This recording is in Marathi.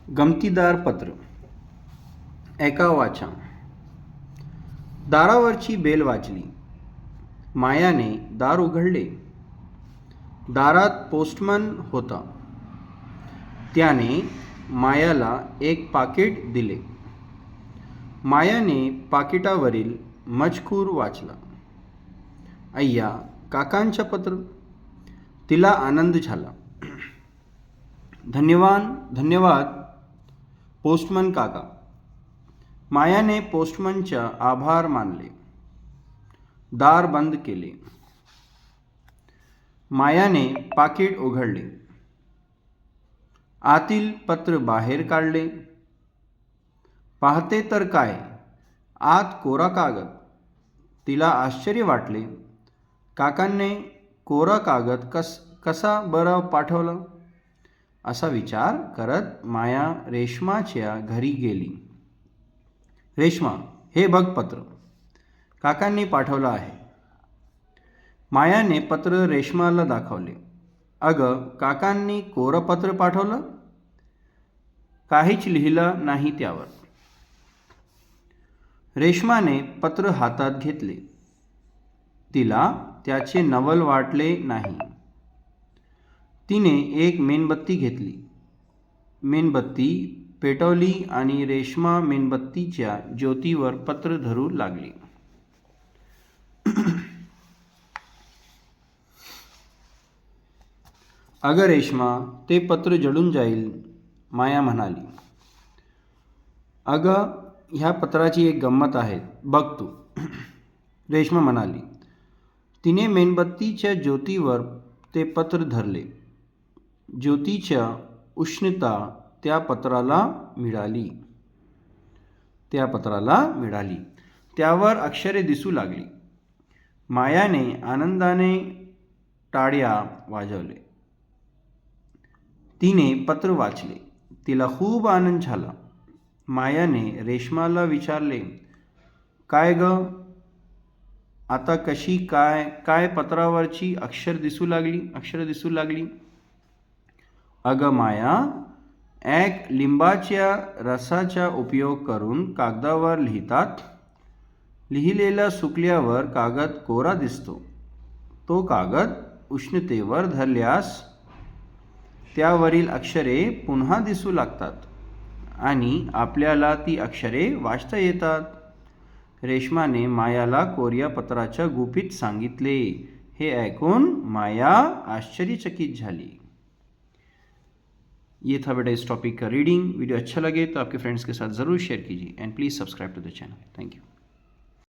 गमतीदार पत्र. ऐका वाचा. दारावरची बेल वाजली. मायाने दार उघडले. दारात पोस्टमन होता. त्याने मायाला एक पाकिट दिले. मायाने पाकिटावरील मजकूर वाचला. अय्या, काकांचं पत्र. तिला आनंद झाला. धन्यवाद पोस्टमन काका. मायाने पोस्टमनचा आभार मानले. दार बंद केले. मायाने पाकिट उघडले. आतील पत्र बाहेर काढले. पाहते तर काय, आत कोरा कागद. तिला आश्चर्य वाटले. काकांनी कोरा कागद कसा बरं पाठवला असा विचार करत माया रेश्माच्या घरी गेली. रेश्मा, हे बघ पत्र. काकांनी पाठवलं आहे. मायाने पत्र रेश्माला दाखवले. अगं, काकांनी कोरं पत्र पाठवलं? काहीच लिहिलं नाही त्यावर. रेश्माने पत्र हातात घेतले. तिला त्याचे नवल वाटले नाही. तिने एक मेणबत्ती घेतली. मेणबत्ती पेटवली आणि रेश्मा मेणबत्तीच्या ज्योतीवर पत्र धरू लागली. अगं रेश्मा, ते पत्र जळून जाईल, माया म्हणाली. अगं, ह्या पत्राची एक गंमत आहे, बघ तू, रेश्मा म्हणाली. तिने मेणबत्तीच्या ज्योतीवर ते पत्र धरले. ज्योतीच्या उष्णता त्या पत्राला मिळाली. त्यावर अक्षरे दिसू लागली. मायाने आनंदाने टाळ्या वाजवले. तिने पत्र वाचले. तिला खूप आनंद झाला. मायाने रेश्माला विचारले, काय ग, आता कशी काय पत्रावरची अक्षरे दिसू लागली? अगं माया, एक लिंबाच्या रसाचा उपयोग करून कागदावर लिहितात. लिहिलेला सुकल्यावर कागद कोरा दिसतो. तो कागद उष्णतेवर धरल्यास त्यावरील अक्षरे पुन्हा दिसू लागतात आणि आपल्याला ती अक्षरे वाचता येतात. रेश्माने मायाला कोऱ्या पत्राच्या गुपित सांगितले. हे ऐकून माया आश्चर्यचकित झाली. ये था बेटा इस टॉपिक का रीडिंग. वीडियो अच्छा लगे तो आपके फ्रेंड्स के साथ ज़रूर शेयर कीजिए and please subscribe to the channel. Thank you.